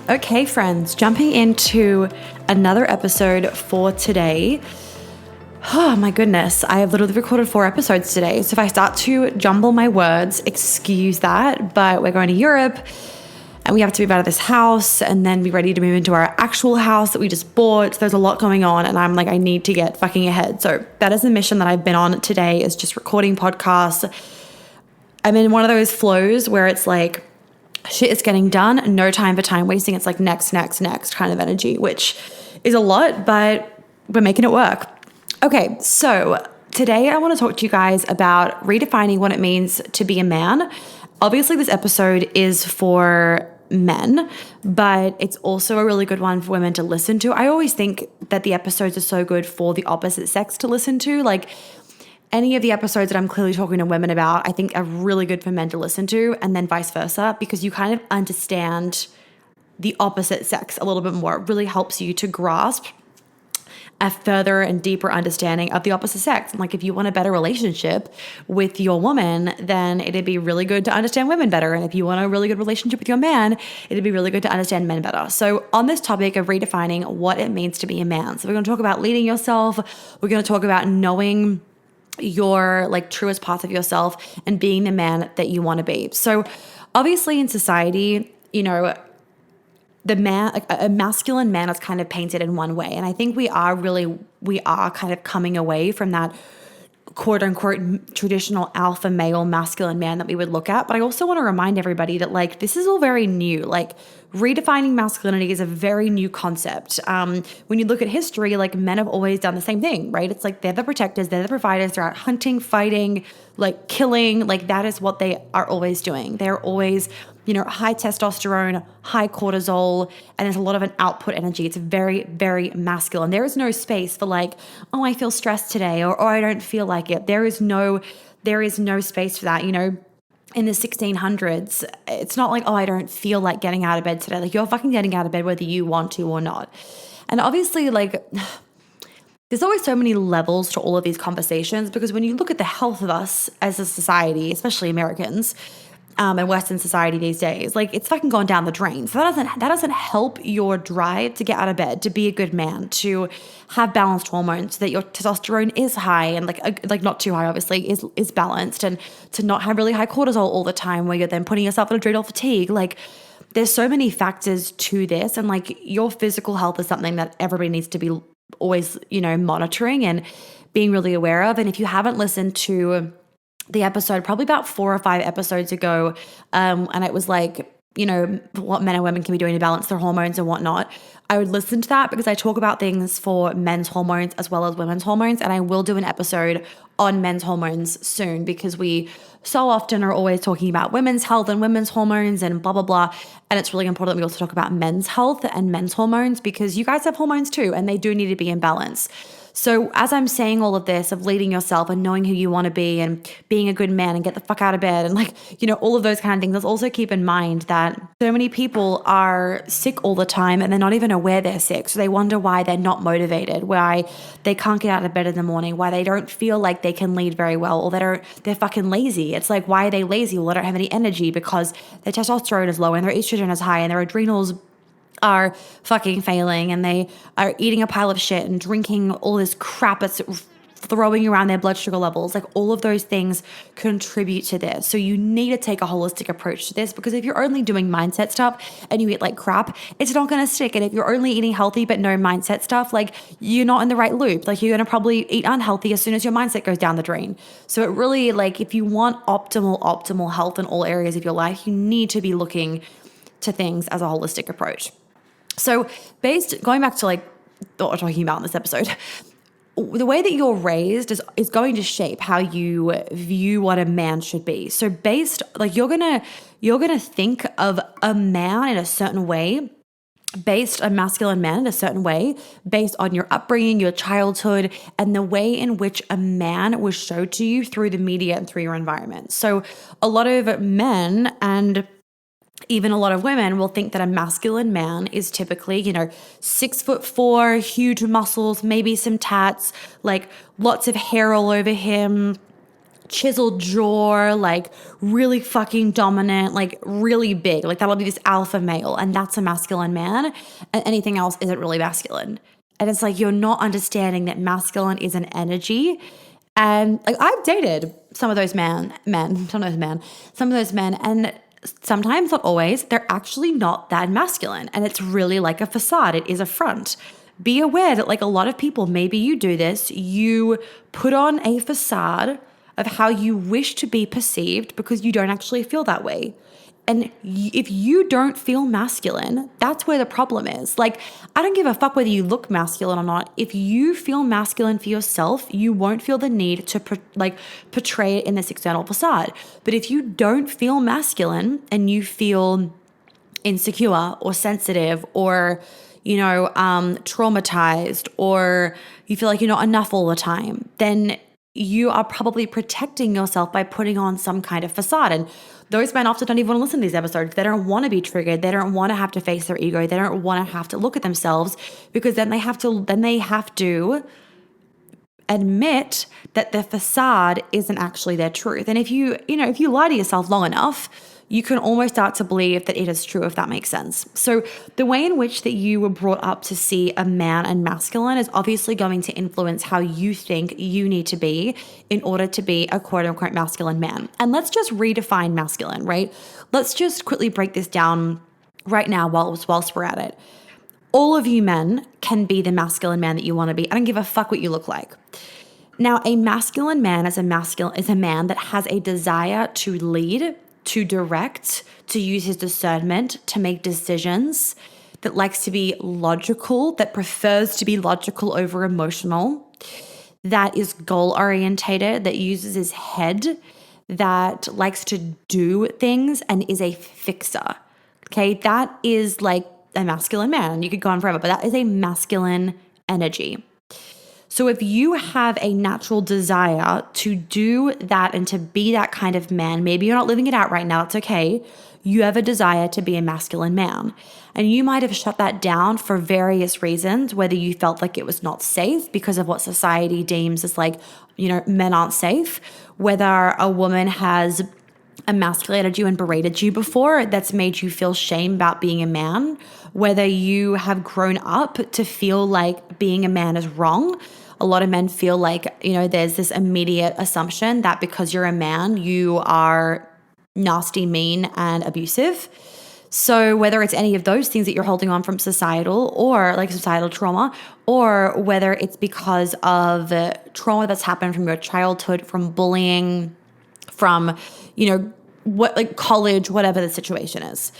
Okay, friends, jumping into another episode for today. Oh my goodness, I have literally recorded 4 episodes today. So if I start to jumble my words, excuse that, but we're going to Europe and we have to move out of this house and then be ready to move into our actual house that we just bought. So there's a lot going on and I'm like, I need to get fucking ahead. So that is the mission that I've been on today, is just recording podcasts. I'm in one of those flows where it's like, shit is getting done, no time for time wasting. It's like next kind of energy, which is a lot, but we're making it work. Okay, so today I want to talk to you guys about redefining what it means to be a man. Obviously, this episode is for men, but it's also a really good one for women to listen to. I always think that the episodes are so good for the opposite sex to listen to. Like, any of the episodes that I'm clearly talking to women about, I think are really good for men to listen to, and then vice versa, because you kind of understand the opposite sex a little bit more. It really helps you to grasp a further and deeper understanding of the opposite sex. And like, if you want a better relationship with your woman, then it'd be really good to understand women better. And if you want a really good relationship with your man, it'd be really good to understand men better. So on this topic of redefining what it means to be a man, so we're going to talk about leading yourself. We're going to talk about knowing your like truest parts of yourself and being the man that you want to be. So obviously in society, you know, the man, like a masculine man is kind of painted in one way. And I think we are kind of coming away from that quote unquote traditional alpha male masculine man that we would look at. But I also want to remind everybody that like, this is all very new. Like, redefining masculinity is a very new concept. When you look at history, like, men have always done the same thing, right? It's like, they're the protectors, they're the providers, they're out hunting, fighting, like killing, like that is what they are always doing. They're always, you know, high testosterone, high cortisol, and there's a lot of an output energy. It's very, very masculine. There is no space for like, oh, I feel stressed today, or I don't feel like it. There is no space for that, you know. In the 1600s, it's not like, oh, I don't feel like getting out of bed today. Like, you're fucking getting out of bed whether you want to or not. And obviously, like, there's always so many levels to all of these conversations, because when you look at the health of us as a society, especially Americans, and Western society these days, like, it's fucking gone down the drain. So that doesn't help your drive to get out of bed, to be a good man, to have balanced hormones, so that your testosterone is high and like not too high, obviously, is balanced, and to not have really high cortisol all the time where you're then putting yourself in adrenal fatigue. Like, there's so many factors to this, and like, your physical health is something that everybody needs to be always, you know, monitoring and being really aware of. And if you haven't listened to the episode probably about 4 or 5 episodes ago, and it was like, you know, what men and women can be doing to balance their hormones and whatnot, I would listen to that, because I talk about things for men's hormones as well as women's hormones. And I will do an episode on men's hormones soon, because we so often are always talking about women's health and women's hormones and blah, blah, blah. And it's really important that we also talk about men's health and men's hormones, because you guys have hormones too, and they do need to be in balance. So as I'm saying all of this of leading yourself and knowing who you want to be and being a good man and get the fuck out of bed and like, you know, all of those kind of things, let's also keep in mind that so many people are sick all the time and they're not even aware they're sick. So they wonder why they're not motivated, why they can't get out of bed in the morning, why they don't feel like they can lead very well, or they're fucking lazy. It's like, why are they lazy? Well, they don't have any energy because their testosterone is low and their estrogen is high and their adrenals are fucking failing, and they are eating a pile of shit and drinking all this crap that's throwing around their blood sugar levels. Like, all of those things contribute to this. So you need to take a holistic approach to this, because if you're only doing mindset stuff and you eat like crap, it's not going to stick. And if you're only eating healthy but no mindset stuff, like, you're not in the right loop. Like, you're going to probably eat unhealthy as soon as your mindset goes down the drain. So it really, like, if you want optimal health in all areas of your life, you need to be looking to things as a holistic approach. So going back to like what we're talking about in this episode, the way that you're raised is going to shape how you view what a man should be. So you're gonna think of a man in a certain way, a masculine man in a certain way, based on your upbringing, your childhood, and the way in which a man was showed to you through the media and through your environment. So a lot of men and even a lot of women will think that a masculine man is typically, 6'4", huge muscles, maybe some tats, like lots of hair all over him, chiseled jaw, like really fucking dominant, like really big. Like that'll be this alpha male, and that's a masculine man. And anything else isn't really masculine. And it's like you're not understanding that masculine is an energy. And like I've dated some of those men, and sometimes, not always, they're actually not that masculine. And it's really like a facade. It is a front. Be aware that like a lot of people, maybe you do this, you put on a facade of how you wish to be perceived because you don't actually feel that way. And if you don't feel masculine, that's where the problem is. Like, I don't give a fuck whether you look masculine or not. If you feel masculine for yourself, you won't feel the need to portray it in this external facade. But if you don't feel masculine and you feel insecure or sensitive or, traumatized, or you feel like you're not enough all the time, then you are probably protecting yourself by putting on some kind of facade. And those men often don't even want to listen to these episodes. They don't want to be triggered. They don't want to have to face their ego. They don't want to have to look at themselves, because then they have to admit that the facade isn't actually their truth. And if you lie to yourself long enough, you can almost start to believe that it is true, if that makes sense. So the way in which that you were brought up to see a man and masculine is obviously going to influence how you think you need to be in order to be a quote unquote masculine man. And let's just redefine masculine, right? Let's just quickly break this down right now whilst we're at it. All of you men can be the masculine man that you want to be. I don't give a fuck what you look like. Now, a masculine man is a man that has a desire to lead, to direct, to use his discernment, to make decisions, that likes to be logical, that prefers to be logical over emotional, that is goal-orientated, that uses his head, that likes to do things and is a fixer. Okay, that is like a masculine man. You could go on forever, but that is a masculine energy. So if you have a natural desire to do that and to be that kind of man, maybe you're not living it out right now, it's okay. You have a desire to be a masculine man. And you might have shut that down for various reasons, whether you felt like it was not safe because of what society deems as like, men aren't safe, whether a woman has emasculated you and berated you before, that's made you feel shame about being a man, whether you have grown up to feel like being a man is wrong. A lot of men feel like, there's this immediate assumption that because you're a man, you are nasty, mean, and abusive. So whether it's any of those things that you're holding on from societal trauma, or whether it's because of trauma that's happened from your childhood, from bullying, from, college, whatever the situation is.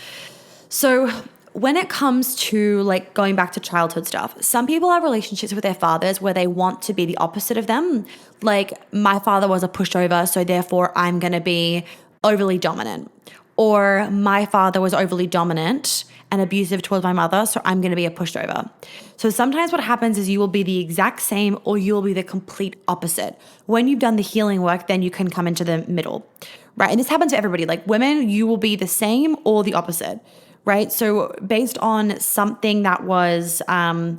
So when it comes to going back to childhood stuff, some people have relationships with their fathers where they want to be the opposite of them. Like, my father was a pushover, so therefore I'm going to be overly dominant. Or my father was overly dominant and abusive towards my mother, so I'm going to be a pushover. So sometimes what happens is you will be the exact same or you will be the complete opposite. When you've done the healing work, then you can come into the middle, right? And this happens to everybody. Like women, you will be the same or the opposite, right? So based on something that was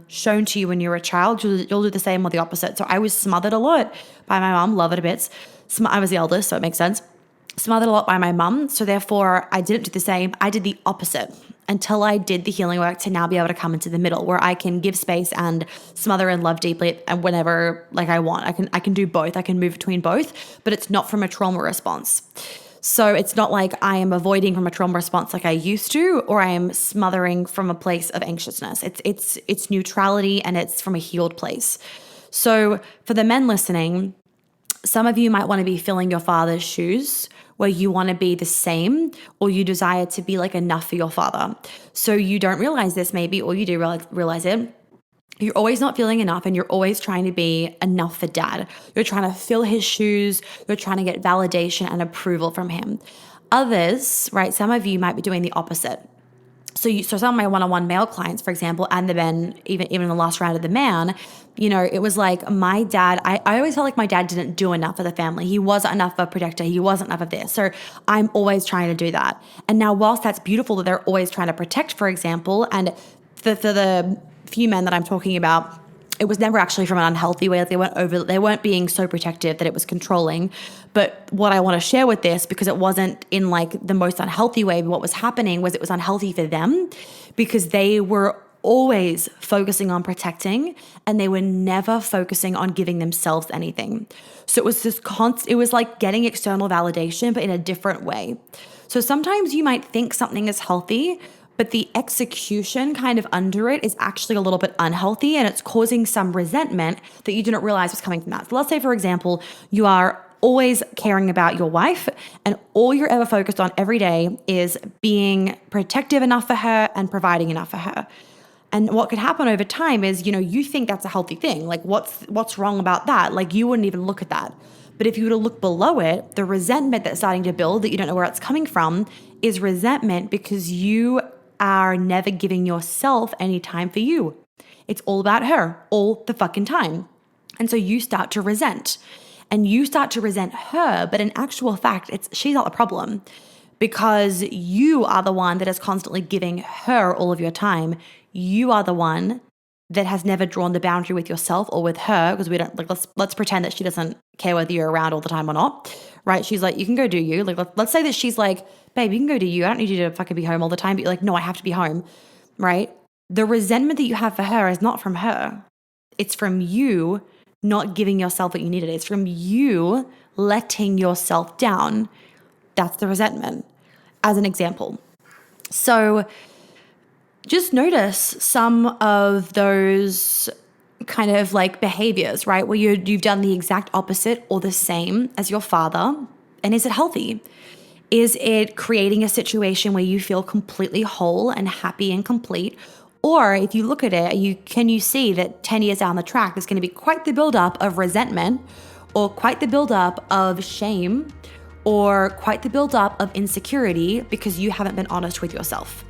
shown to you when you were a child, you'll do the same or the opposite. So I was smothered a lot by my mom, love it a bit. I was the eldest, so it makes sense. Smothered a lot by my mum, so therefore I didn't do the same. I did the opposite until I did the healing work to now be able to come into the middle where I can give space and smother and love deeply and whenever I want. I can do both. I can move between both, but it's not from a trauma response. So it's not like I am avoiding from a trauma response like I used to, or I am smothering from a place of anxiousness. It's neutrality and it's from a healed place. So for the men listening, some of you might want to be filling your father's shoes where you want to be the same or you desire to be enough for your father. So you don't realize this maybe, or you do realize it. You're always not feeling enough and you're always trying to be enough for dad. You're trying to fill his shoes. You're trying to get validation and approval from him. Others, right, some of you might be doing the opposite. So some of my one-on-one male clients, for example, and the men, even in the last round of the man, it was like my dad, I always felt like my dad didn't do enough for the family. He wasn't enough of a protector. He wasn't enough of this. So I'm always trying to do that. And now whilst that's beautiful that they're always trying to protect, for example, and for the few men that I'm talking about, it was never actually from an unhealthy way. Like they weren't being so protective that it was controlling. But what I want to share with this, because it wasn't in like the most unhealthy way, but what was happening was it was unhealthy for them because they were always focusing on protecting and they were never focusing on giving themselves anything. So it was this it was like getting external validation, but in a different way. So sometimes you might think something is healthy, but the execution kind of under it is actually a little bit unhealthy and it's causing some resentment that you didn't realize was coming from that. So let's say, for example, you are always caring about your wife and all you're ever focused on every day is being protective enough for her and providing enough for her. And what could happen over time is, you think that's a healthy thing. Like what's wrong about that? Like you wouldn't even look at that. But if you were to look below it, the resentment that's starting to build that you don't know where it's coming from is resentment because you are never giving yourself any time for you. It's all about her all the fucking time. And so you start to resent and you start to resent her. But in actual fact, she's not the problem because you are the one that is constantly giving her all of your time. You are the one that has never drawn the boundary with yourself or with her because we don't like, let's pretend that she doesn't care whether you're around all the time or not, right? She's like, you can go do you. Like, let's say that she's like, babe, you can go do you. I don't need you to fucking be home all the time. But you're like, no, I have to be home, right? The resentment that you have for her is not from her. It's from you not giving yourself what you needed. It's from you letting yourself down. That's the resentment, as an example. So just notice some of those kind of like behaviors, right? Where you've done the exact opposite or the same as your father. And is it healthy? Is it creating a situation where you feel completely whole and happy and complete? Or if you look at it, can you see that 10 years down the track, there's going to be quite the buildup of resentment or quite the buildup of shame or quite the buildup of insecurity because you haven't been honest with yourself.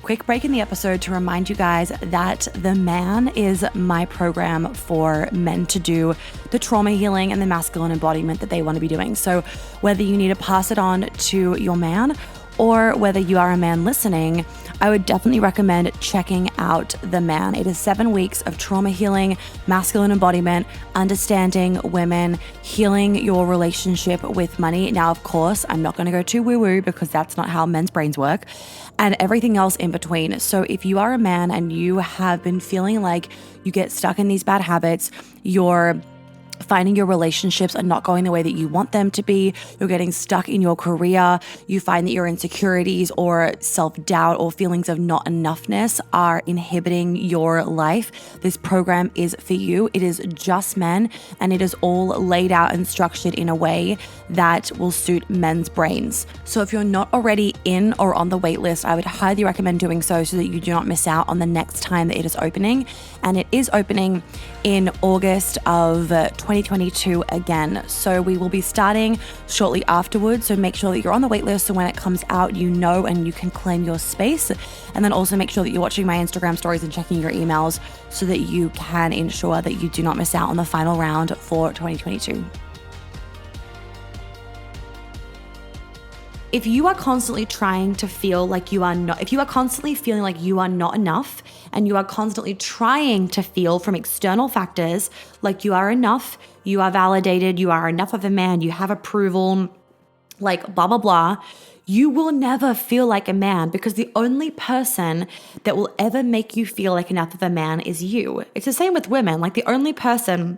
Quick break in the episode to remind you guys that The Man is my program for men to do the trauma healing and the masculine embodiment that they want to be doing. So whether you need to pass it on to your man or whether you are a man listening, I would definitely recommend checking out The Man. It is 7 weeks of trauma healing, masculine embodiment, understanding women, healing your relationship with money. Now, of course, I'm not going to go too woo-woo because that's not how men's brains work, and everything else in between. So if you are a man and you have been feeling like you get stuck in these bad habits, you're finding your relationships are not going the way that you want them to be, you're getting stuck in your career, you find that your insecurities or self-doubt or feelings of not enoughness are inhibiting your life, this program is for you. It is just men and it is all laid out and structured in a way that will suit men's brains. So if you're not already in or on the wait list, I would highly recommend doing so that you do not miss out on the next time that it is opening. And it is opening in August of 2022 again. So we will be starting shortly afterwards. So make sure that you're on the wait list so when it comes out, you know, and you can claim your space. And then also make sure that you're watching my Instagram stories and checking your emails so that you can ensure that you do not miss out on the final round for 2022. If you are constantly trying to feel like you are not, if you are constantly feeling like you are not enough, and you are constantly trying to feel from external factors like you are enough, you are validated, you are enough of a man, you have approval, like blah, blah, blah, you will never feel like a man because the only person that will ever make you feel like enough of a man is you. It's the same with women. Like the only person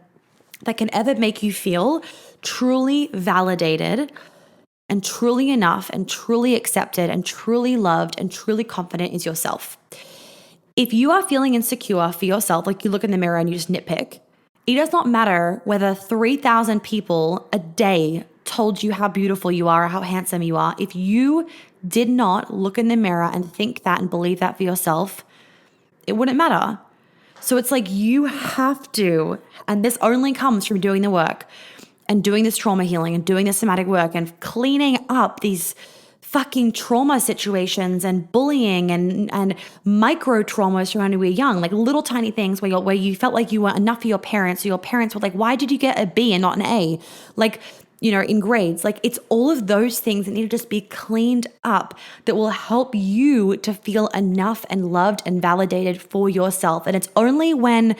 that can ever make you feel truly validated and truly enough and truly accepted and truly loved and truly confident is yourself. If you are feeling insecure for yourself, like you look in the mirror and you just nitpick, it does not matter whether 3,000 people a day told you how beautiful you are or how handsome you are. If you did not look in the mirror and think that and believe that for yourself, it wouldn't matter. So it's like you have to, and this only comes from doing the work and doing this trauma healing and doing this somatic work and cleaning up these fucking trauma situations and bullying and micro traumas from when we were young, like little tiny things where you felt like you weren't enough for your parents, or your parents were like, why did you get a B and not an A? Like in grades. Like it's all of those things that need to just be cleaned up that will help you to feel enough and loved and validated for yourself. And it's only when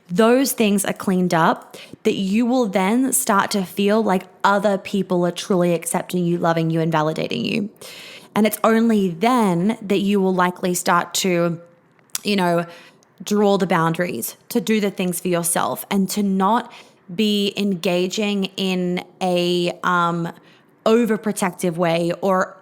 those things are cleaned up that you will then start to feel like other people are truly accepting you, loving you, and validating you. And it's only then that you will likely start to, draw the boundaries, to do the things for yourself, and to not be engaging in a overprotective way or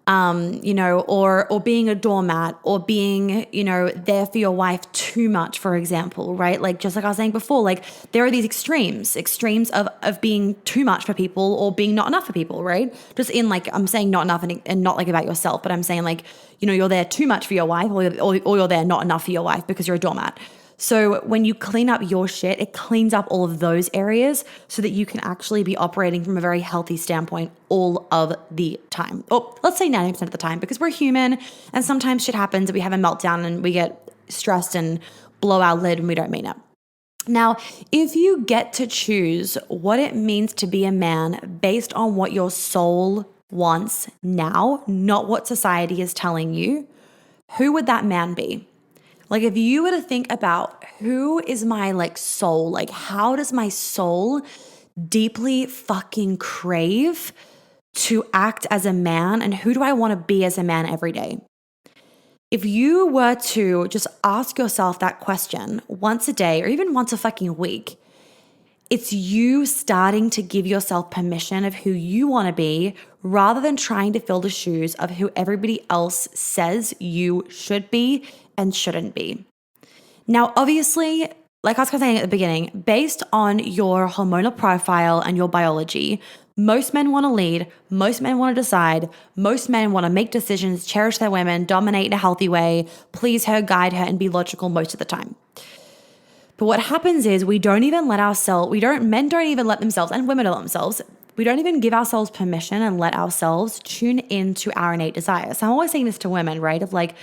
or being a doormat or being, there for your wife too much, for example, right? Like, just like I was saying before, like there are these extremes of being too much for people or being not enough for people, right? Just in like, I'm saying not enough and not like about yourself, but I'm saying like, you're there too much for your wife or you're there not enough for your wife because you're a doormat. So when you clean up your shit, it cleans up all of those areas so that you can actually be operating from a very healthy standpoint all of the time. Oh, let's say 90% of the time, because we're human and sometimes shit happens and we have a meltdown and we get stressed and blow our lid and we don't mean it. Now, if you get to choose what it means to be a man based on what your soul wants now, not what society is telling you, who would that man be? Like if you were to think about who is my like soul, like how does my soul deeply fucking crave to act as a man, and who do I want to be as a man every day? If you were to just ask yourself that question once a day or even once a fucking week, it's you starting to give yourself permission of who you want to be rather than trying to fill the shoes of who everybody else says you should be and shouldn't be. Now, obviously, like I was saying at the beginning, based on your hormonal profile and your biology, most men want to lead, most men want to decide, most men want to make decisions, cherish their women, dominate in a healthy way, please her, guide her, and be logical most of the time. But what happens is men don't even let themselves, and women don't let themselves, we don't even give ourselves permission and let ourselves tune into our innate desire. So I'm always saying this to women, right? Of like,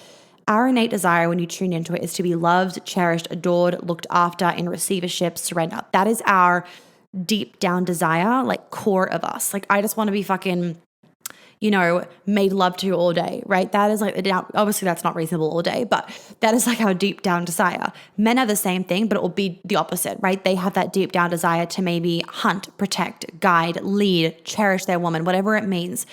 our innate desire when you tune into it is to be loved, cherished, adored, looked after, in receivership, surrender. That is our deep down desire, like core of us. Like, I just want to be fucking, made love to all day, right? That is like, obviously that's not reasonable all day, but that is like our deep down desire. Men have the same thing, but it will be the opposite, right? They have that deep down desire to maybe hunt, protect, guide, lead, cherish their woman, whatever it means.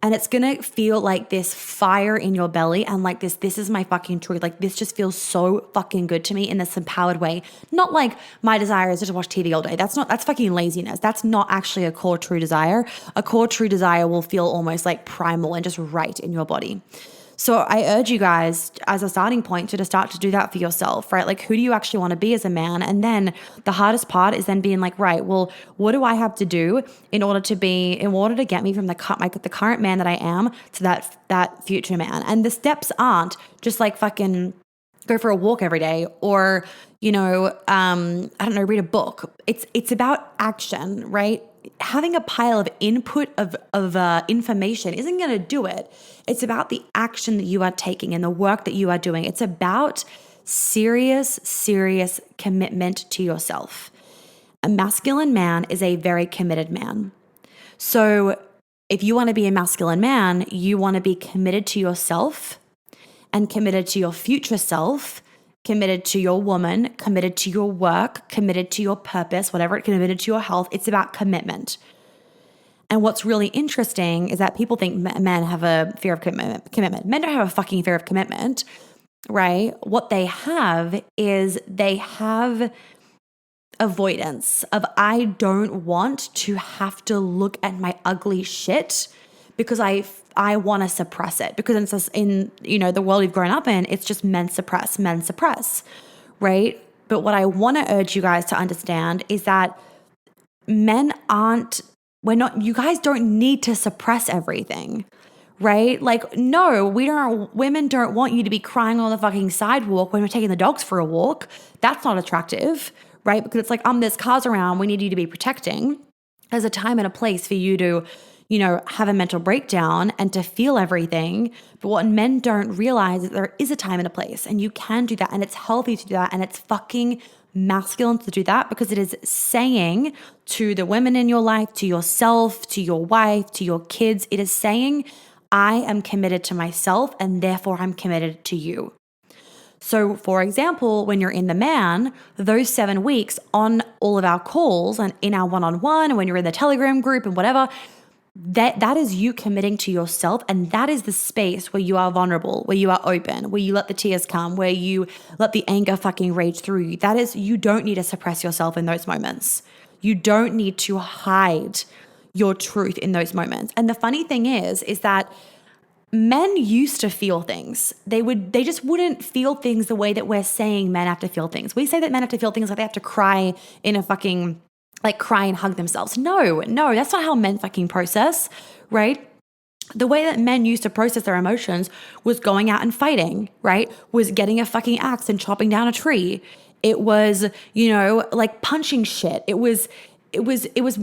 And it's going to feel like this fire in your belly and like this is my fucking truth. Like this just feels so fucking good to me in this empowered way. Not like my desire is just to watch TV all day. That's fucking laziness. That's not actually a core true desire. A core true desire will feel almost like primal and just right in your body. So I urge you guys as a starting point to start to do that for yourself, right? Like, who do you actually want to be as a man? And then the hardest part is then being like, right, well, what do I have to do in order to get me from the current man that I am to that future man? And the steps aren't just like fucking go for a walk every day or, read a book. It's about action, right? Having a pile of input of information isn't going to do it. It's about the action that you are taking and the work that you are doing. It's about serious commitment to yourself. A masculine man is a very committed man. So if you want to be a masculine man, you want to be committed to yourself and committed to your future self, committed to your woman, committed to your work, committed to your purpose, committed to your health. It's about commitment. And what's really interesting is that people think men have a fear of commitment. Men don't have a fucking fear of commitment, right? What they have is they have avoidance of, I don't want to have to look at my ugly shit because I want to suppress it, because it's just in the world we've grown up in, it's just men suppress, right? But what I want to urge you guys to understand is that you guys don't need to suppress everything, right? Like, no, women don't want you to be crying on the fucking sidewalk when we're taking the dogs for a walk. That's not attractive, right? Because it's like, there's cars around, we need you to be protecting. There's a time and a place for you to have a mental breakdown and to feel everything. But what men don't realize is there is a time and a place, and you can do that, and it's healthy to do that, and it's fucking masculine to do that because it is saying to the women in your life, to yourself, to your wife, to your kids, it is saying, I am committed to myself and therefore I'm committed to you. So for example, when you're in the man, those 7 weeks on all of our calls and in our one-on-one, and when you're in the Telegram group and whatever, that is you committing to yourself, and that is the space where you are vulnerable, where you are open, where you let the tears come, where you let the anger fucking rage through you. That is, you don't need to suppress yourself in those moments. You don't need to hide your truth in those moments. And the funny thing is that men used to feel things. They just wouldn't feel things the way that we're saying men have to feel things. We say that men have to feel things like they have to cry in a fucking, like cry and hug themselves. No, that's not how men fucking process, right? The way that men used to process their emotions was going out and fighting, right? Was getting a fucking axe and chopping down a tree. It was, like punching shit. It was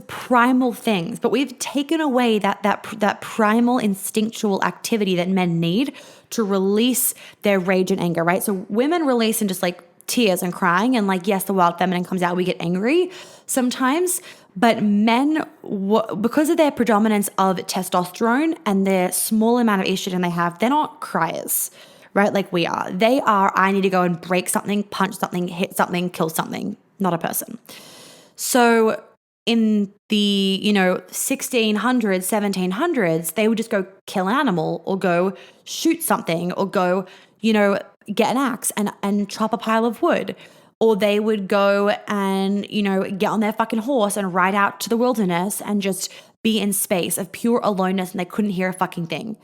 primal things, but we've taken away that primal instinctual activity that men need to release their rage and anger, right? So women release in just like tears and crying, and like, yes, the wild feminine comes out, we get angry sometimes, but men, because of their predominance of testosterone and their small amount of estrogen they have, they're not criers, right? Like we are. They are, I need to go and break something, punch something, hit something, kill something, not a person. So in the, 1600s, 1700s, they would just go kill an animal or go shoot something or go, get an axe and chop a pile of wood. Or they would go and, get on their fucking horse and ride out to the wilderness and just be in space of pure aloneness, and they couldn't hear a fucking thing.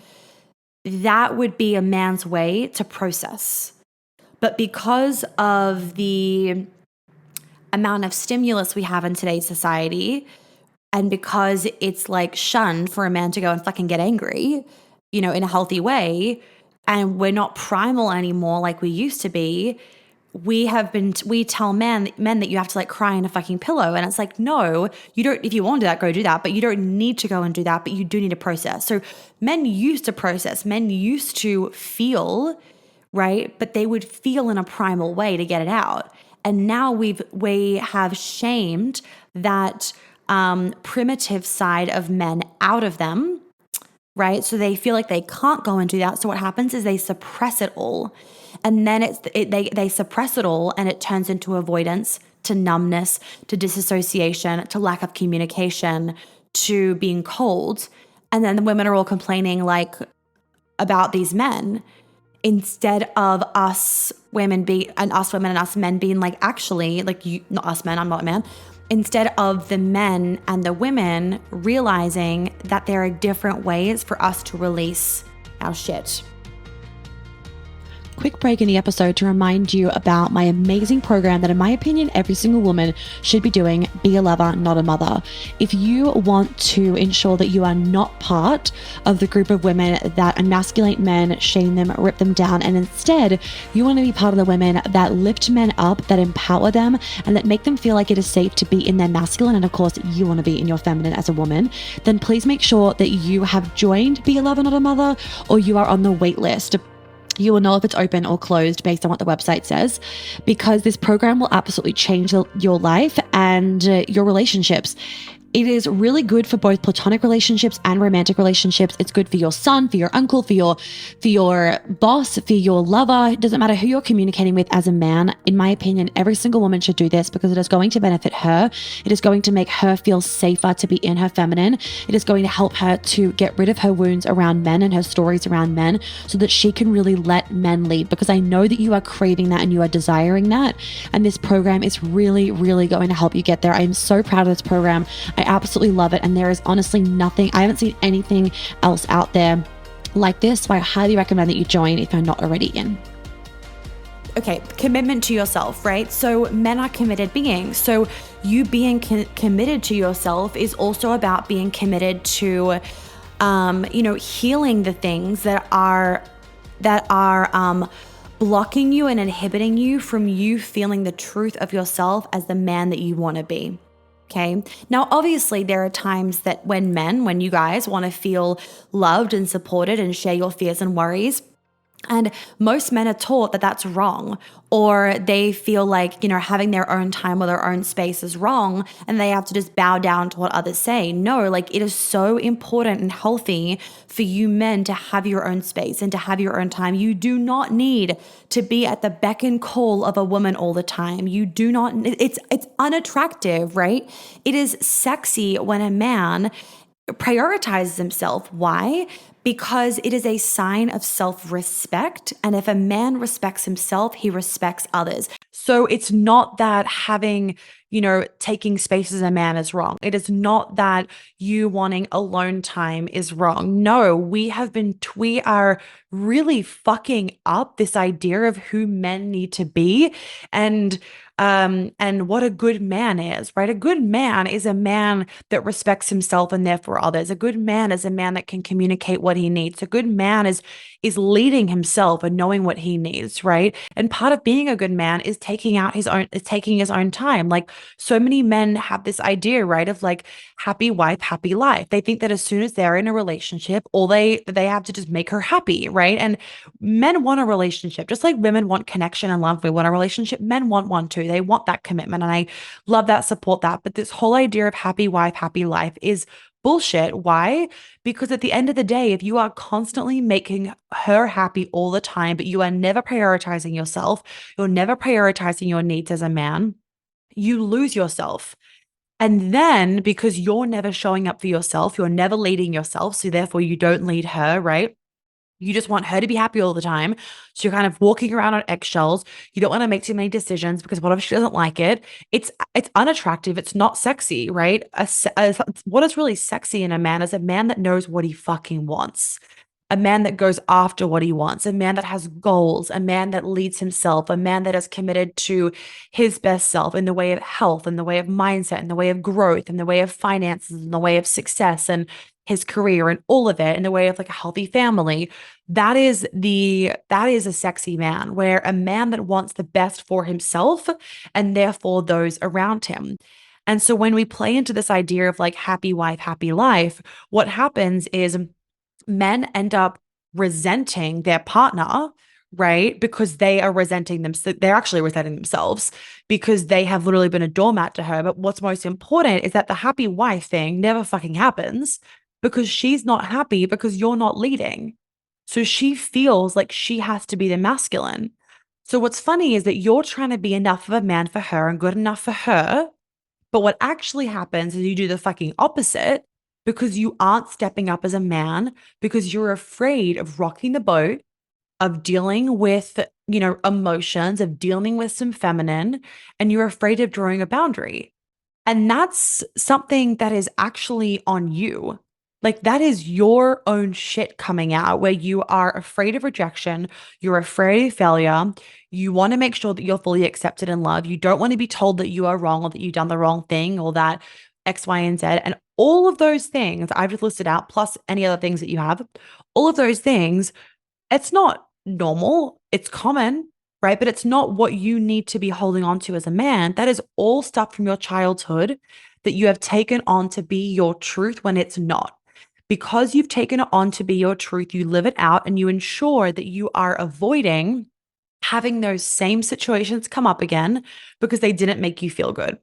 That would be a man's way to process. But because of the amount of stimulus we have in today's society, and because it's like shunned for a man to go and fucking get angry, in a healthy way, and we're not primal anymore like we used to be, we tell men that you have to like cry in a fucking pillow. And it's like, no, you don't. If you want to do that, go do that, but you don't need to go and do that, but you do need to process. So men used to process, men used to feel, right? But they would feel in a primal way to get it out. And now we have shamed that primitive side of men out of them, right? So they feel like they can't go and do that. So what happens is they suppress it all. And then they suppress it all, and it turns into avoidance, to numbness, to disassociation, to lack of communication, to being cold. And then the women are all complaining like about these men, instead of us women and us men being like, actually, like, you, not us men, I'm not a man. Instead of the men and the women realizing that there are different ways for us to release our shit. Quick break in the episode to remind you about my amazing program that, in my opinion, every single woman should be doing. Be a lover, not a mother. If you want to ensure that you are not part of the group of women that emasculate men, shame them, rip them down, and instead you want to be part of the women that lift men up, that empower them, and that make them feel like it is safe to be in their masculine, and of course you want to be in your feminine as a woman, then please make sure that you have joined Be a Lover, Not a Mother, or you are on the wait list. You will know if it's open or closed based on what the website says, because this program will absolutely change your life and your relationships. It is really good for both platonic relationships and romantic relationships. It's good for your son, for your uncle, for your boss, for your lover. It doesn't matter who you're communicating with as a man. In my opinion, every single woman should do this because it is going to benefit her. It is going to make her feel safer to be in her feminine. It is going to help her to get rid of her wounds around men and her stories around men so that she can really let men lead, because I know that you are craving that and you are desiring that. And this program is really, really going to help you get there. I am so proud of this program. I absolutely love it. And there is honestly nothing, I haven't seen anything else out there like this. So I highly recommend that you join if you're not already in. Okay, commitment to yourself, right? So men are committed beings. So you being committed to yourself is also about being committed to, healing the things that are blocking you and inhibiting you from you feeling the truth of yourself as the man that you want to be. Okay. Now, obviously, there are times that when you guys want to feel loved and supported and share your fears and worries, And most men are taught that that's wrong, or they feel like, having their own time or their own space is wrong and they have to just bow down to what others say. No, like it is so important and healthy for you men to have your own space and to have your own time. You do not need to be at the beck and call of a woman all the time. You do not, it's unattractive, right? It is sexy when a man prioritizes himself. Why? Because it is a sign of self respect. And if a man respects himself, he respects others. So it's not that taking space as a man is wrong. It is not that you wanting alone time is wrong. No, we are really fucking up this idea of who men need to be and what a good man is, right? A good man is a man that respects himself and therefore others. A good man is a man that can communicate what he needs. A good man is leading himself and knowing what he needs, right? And part of being a good man is taking his own time. Like so many men have this idea, right, of like happy wife, happy life. They think that as soon as they're in a relationship, all they have to just make her happy, right? And men want a relationship, just like women want connection and love. We want a relationship. Men want one too. They want that commitment. And I love that, support that. But this whole idea of happy wife, happy life is bullshit. Why? Because at the end of the day, if you are constantly making her happy all the time, but you are never prioritizing yourself, you're never prioritizing your needs as a man, you lose yourself. And then because you're never showing up for yourself, you're never leading yourself. So therefore you don't lead her, right? You just want her to be happy all the time. So you're kind of walking around on eggshells. You don't want to make too many decisions because what if she doesn't like it? It's unattractive. It's not sexy, right? What is really sexy in a man is a man that knows what he fucking wants. A man that goes after what he wants, a man that has goals, a man that leads himself, a man that is committed to his best self in the way of health, in the way of mindset, in the way of growth, in the way of finances, in the way of success and his career and all of it, in the way of like a healthy family. That is a sexy man, where a man that wants the best for himself and therefore those around him. And so when we play into this idea of like happy wife, happy life, what happens is men end up resenting their partner, right? Because they are resenting them. So they're actually resenting themselves because they have literally been a doormat to her. But what's most important is that the happy wife thing never fucking happens because she's not happy because you're not leading. So she feels like she has to be the masculine. So what's funny is that you're trying to be enough of a man for her and good enough for her, but what actually happens is you do the fucking opposite because you aren't stepping up as a man because you're afraid of rocking the boat, of dealing with, emotions, of dealing with some feminine, and you're afraid of drawing a boundary. And that's something that is actually on you. Like that is your own shit coming out where you are afraid of rejection. You're afraid of failure. You want to make sure that you're fully accepted and loved. You don't want to be told that you are wrong or that you've done the wrong thing or that X, Y, and Z. And all of those things I've just listed out, plus any other things that you have, all of those things, it's not normal. It's common, right? But it's not what you need to be holding on to as a man. That is all stuff from your childhood that you have taken on to be your truth when it's not. Because you've taken it on to be your truth, you live it out and you ensure that you are avoiding having those same situations come up again because they didn't make you feel good.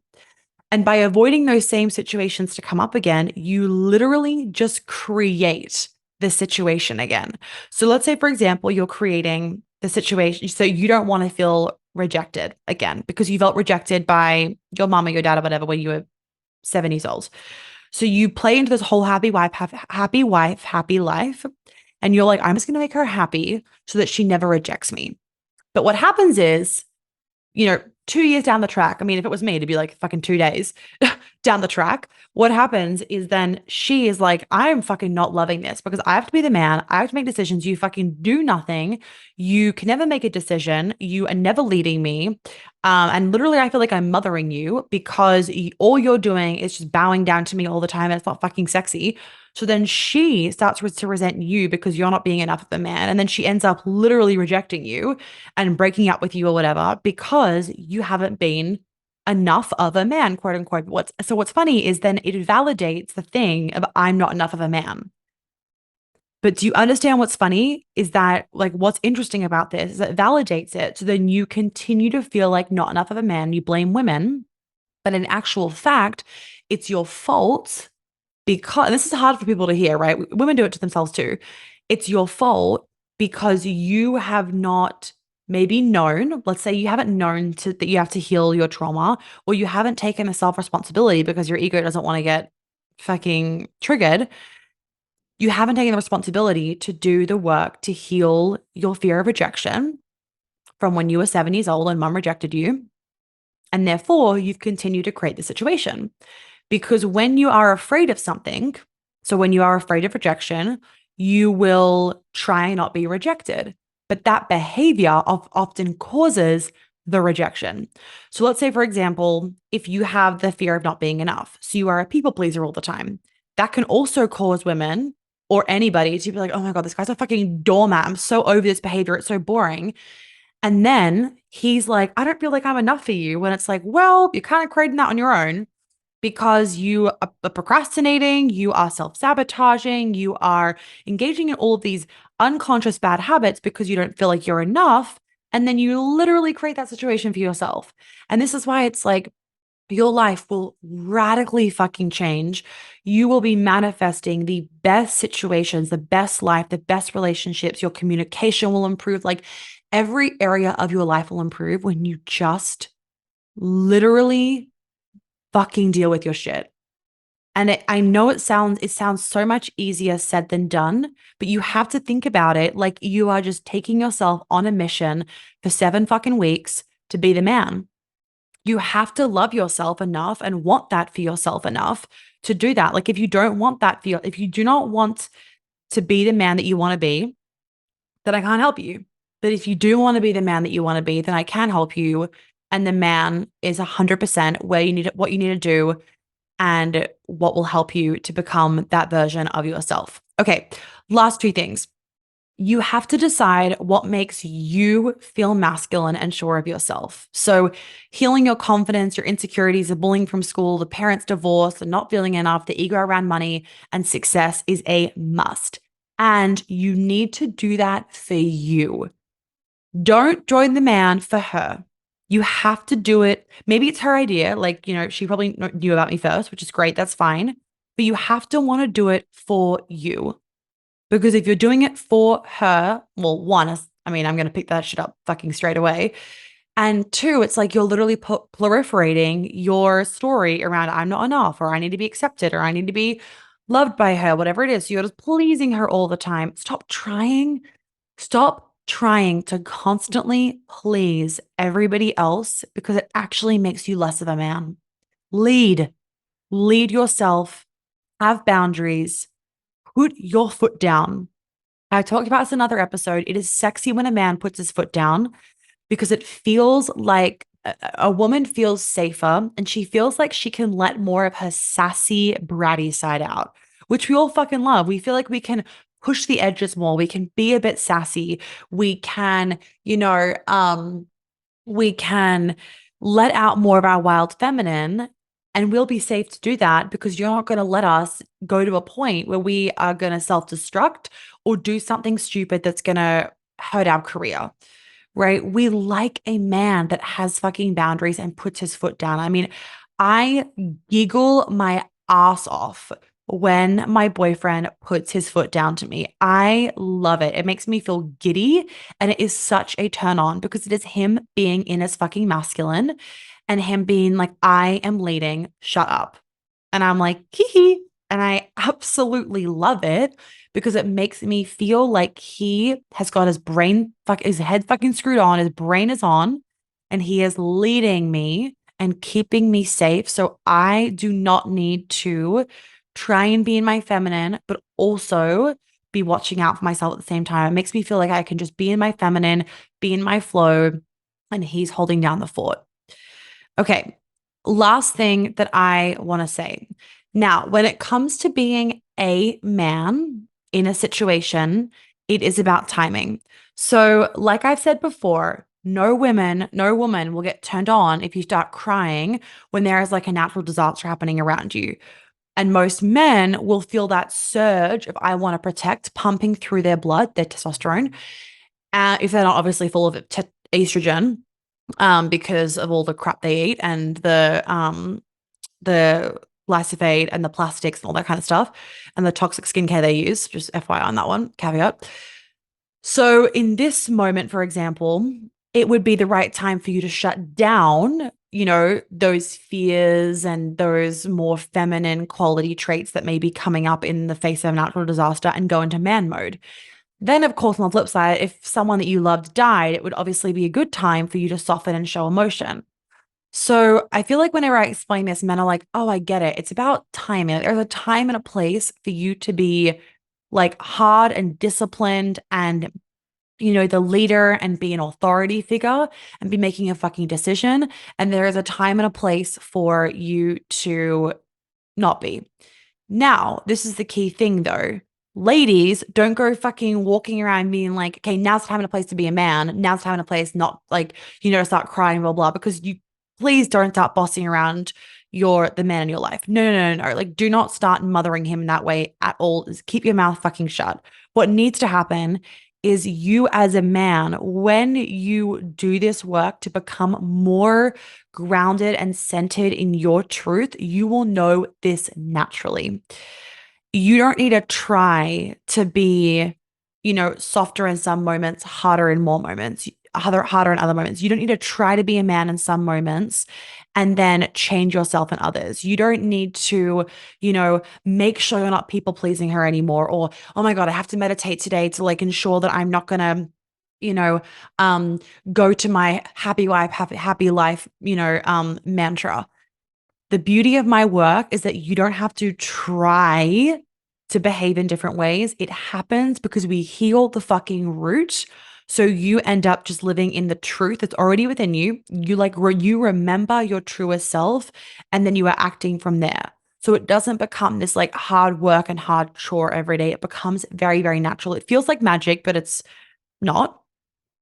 And by avoiding those same situations to come up again, you literally just create the situation again. So let's say, for example, you're creating the situation. So you don't want to feel rejected again because you felt rejected by your mom or your dad or whatever when you were 7 years old. So you play into this whole happy wife, happy life. And you're like, I'm just going to make her happy so that she never rejects me. But what happens is 2 years down the track, I mean, if it was me, it'd be like fucking 2 days down the track. What happens is then she is like, I'm fucking not loving this because I have to be the man. I have to make decisions. You fucking do nothing. You can never make a decision. You are never leading me. And literally, I feel like I'm mothering you because all you're doing is just bowing down to me all the time. And it's not fucking sexy. So then she starts to resent you because you're not being enough of a man. And then she ends up literally rejecting you and breaking up with you or whatever because you haven't been enough of a man, quote unquote. What's funny is then it validates the thing of I'm not enough of a man. But do you understand what's funny is that, like, what's interesting about this is that it validates it. So then you continue to feel like not enough of a man. You blame women, but in actual fact, it's your fault because, and this is hard for people to hear, right? Women do it to themselves too. It's your fault because you have not maybe known, let's say you haven't known that you have to heal your trauma, or you haven't taken the self responsibility because your ego doesn't want to get fucking triggered. You haven't taken the responsibility to do the work to heal your fear of rejection from when you were 7 years old and mom rejected you. And therefore, you've continued to create the situation. Because when you are afraid of something, so when you are afraid of rejection, you will try and not be rejected. But that behavior often causes the rejection. So let's say, for example, if you have the fear of not being enough, so you are a people pleaser all the time, that can also cause women or anybody to be like, oh my God, this guy's a fucking doormat. I'm so over this behavior. It's so boring. And then he's like, I don't feel like I'm enough for you. When it's like, well, you're kind of creating that on your own because you are procrastinating, you are self sabotaging, you are engaging in all of these unconscious bad habits because you don't feel like you're enough. And then you literally create that situation for yourself. And this is why it's like, your life will radically fucking change. You will be manifesting the best situations, the best life, the best relationships. Your communication will improve. Like every area of your life will improve when you just literally fucking deal with your shit. And I know it sounds so much easier said than done, but you have to think about it like you are just taking yourself on a mission for 7 fucking weeks to be the man. You have to love yourself enough and want that for yourself enough to do that. Like if you don't want that for if you do not want to be the man that you want to be, then I can't help you. But if you do want to be the man that you want to be, then I can help you. And the man is 100% where you need what you need to do and what will help you to become that version of yourself. Okay, last two things. You have to decide what makes you feel masculine and sure of yourself. So, healing your confidence, your insecurities, the bullying from school, the parents' divorce, the not feeling enough, the ego around money and success is a must. And you need to do that for you. Don't join the man for her. You have to do it. Maybe it's her idea. Like, she probably knew about me first, which is great. That's fine. But you have to want to do it for you. Because if you're doing it for her, well, one, I mean, I'm going to pick that shit up fucking straight away. And two, it's like you're literally proliferating your story around I'm not enough, or I need to be accepted, or I need to be loved by her, whatever it is. So you're just pleasing her all the time. Stop trying to constantly please everybody else because it actually makes you less of a man. Lead, lead yourself, have boundaries, put your foot down. I talked about this in another episode. It is sexy when a man puts his foot down because it feels like a woman feels safer and she feels like she can let more of her sassy, bratty side out, which we all fucking love. We feel like we can push the edges more. We can be a bit sassy. We can, we can let out more of our wild feminine, and we'll be safe to do that because you're not going to let us go to a point where we are going to self-destruct or do something stupid that's going to hurt our career, right? We like a man that has fucking boundaries and puts his foot down. I mean, I giggle my ass off when my boyfriend puts his foot down to me. I love it. It makes me feel giddy, and it is such a turn on because it is him being in his fucking masculine and him being like, I am leading, shut up. And I'm like, hee hee. And I absolutely love it because it makes me feel like he has got his head fucking screwed on, his brain is on, and he is leading me and keeping me safe. So I do not need to try and be in my feminine, but also be watching out for myself at the same time. It makes me feel like I can just be in my feminine, be in my flow, and he's holding down the fort. Okay, last thing that I want to say. Now, when it comes to being a man in a situation, it is about timing. So, like I've said before, no woman will get turned on if you start crying when there is like a natural disaster happening around you. And most men will feel that surge of I want to protect pumping through their blood, their testosterone, if they're not obviously full of estrogen, because of all the crap they eat and the glyphosate and the plastics and all that kind of stuff and the toxic skincare they use. Just FYI on that one, caveat. So in this moment, for example, it would be the right time for you to shut down, those fears and those more feminine quality traits that may be coming up in the face of natural disaster and go into man mode. Then, of course, on the flip side, if someone that you loved died, it would obviously be a good time for you to soften and show emotion. So I feel like whenever I explain this, men are like, oh, I get it. It's about timing. There's a time and a place for you to be like hard and disciplined and, the leader and be an authority figure and be making a fucking decision. And there is a time and a place for you to not be. Now, this is the key thing though. Ladies, don't go fucking walking around being like, okay, now's the time and a place to be a man. Now's the time and a place, not like, start crying, blah, blah, because you please don't start bossing around the man in your life. No, no, no, no. Like, do not start mothering him in that way at all. Just keep your mouth fucking shut. What needs to happen is you as a man, when you do this work to become more grounded and centered in your truth, you will know this naturally. You don't need to try to be, softer in some moments, harder in more moments, harder in other moments. You don't need to try to be a man in some moments and then change yourself in others. You don't need to, make sure you're not people pleasing her anymore. Or, oh my God, I have to meditate today to like ensure that I'm not going to go to my happy wife, happy life, mantra. The beauty of my work is that you don't have to try to behave in different ways. It happens because we heal the fucking root. So you end up just living in the truth that's already within you. You remember your truest self, and then you are acting from there. So it doesn't become this like hard work and hard chore every day. It becomes very, very natural. It feels like magic, but it's not.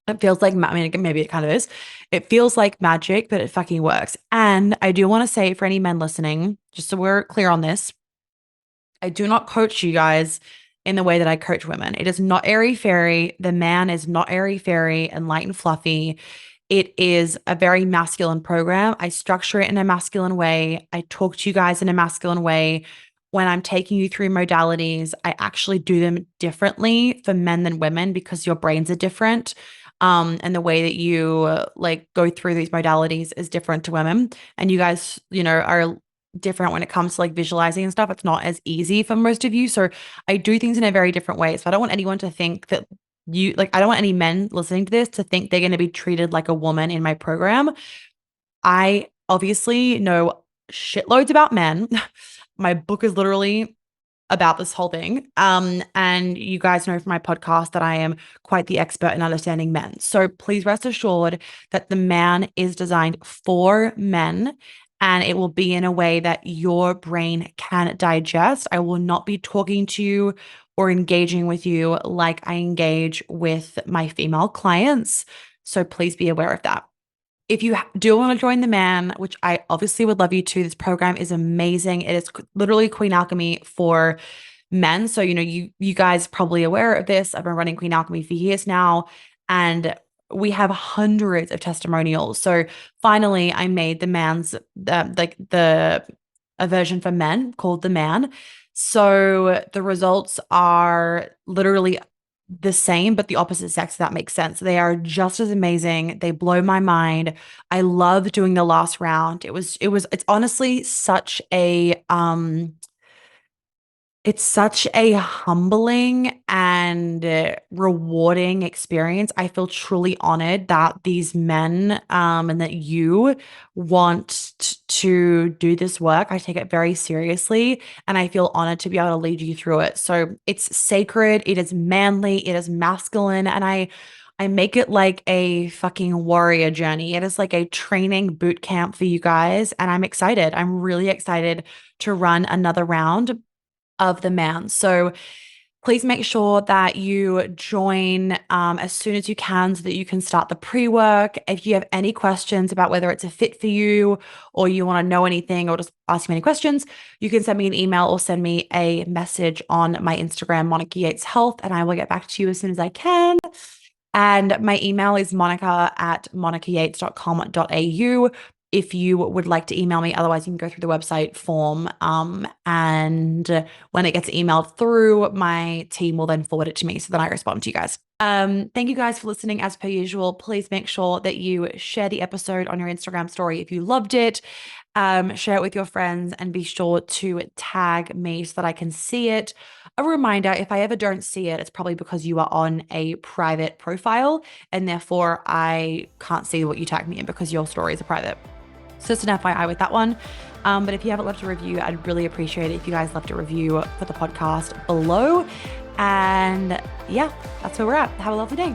It feels like, I mean, maybe it kind of is. It feels like magic, but it fucking works. And I do want to say for any men listening, just so we're clear on this, I do not coach you guys in the way that I coach women. It is not airy fairy. The man is not airy fairy and light and fluffy. It is a very masculine program. I structure it in a masculine way. I talk to you guys in a masculine way. When I'm taking you through modalities, I actually do them differently for men than women because your brains are different. And the way that you like go through these modalities is different to women. And you guys, are different when it comes to like visualizing and stuff. It's not as easy for most of you. So I do things in a very different way. So I don't want anyone to think that I don't want any men listening to this to think they're going to be treated like a woman in my program. I obviously know shitloads about men. My book is literally about this whole thing. And you guys know from my podcast that I am quite the expert in understanding men. So please rest assured that the man is designed for men and it will be in a way that your brain can digest. I will not be talking to you or engaging with you like I engage with my female clients. So please be aware of that. If you do want to join the man, which I obviously would love you to, this program is amazing. It is literally Queen Alchemy for men. So, you guys probably aware of this. I've been running Queen Alchemy for years now, and we have hundreds of testimonials. So finally, I made the man's a version for men called the man. So the results are literally the same, but the opposite sex, if that makes sense. They are just as amazing. They blow my mind. I love doing the last round. It's honestly it's such a humbling and rewarding experience. I feel truly honored that these men and that you want to do this work. I take it very seriously and I feel honored to be able to lead you through it. So it's sacred, it is manly, it is masculine, and I make it like a fucking warrior journey. It is like a training boot camp for you guys, and I'm excited. I'm really excited to run another round of the man. So Please make sure that you join as soon as you can so that you can start the pre-work. If you have any questions about whether it's a fit for you or you want to know anything or just ask me any questions, you can send me an email or send me a message on my Instagram, Monica Yates Health, and I will get back to you as soon as I can. And my email is monica@monicayates.com.au if you would like to email me. Otherwise, you can go through the website form. And when it gets emailed through, my team will then forward it to me so that I respond to you guys. Thank you guys for listening as per usual. Please make sure that you share the episode on your Instagram story if you loved it. Share it with your friends and be sure to tag me so that I can see it. A reminder, if I ever don't see it, it's probably because you are on a private profile and therefore I can't see what you tag me in because your stories are private. So just an FYI with that one. But if you haven't left a review, I'd really appreciate it if you guys left a review for the podcast below. And yeah, that's where we're at. Have a lovely day.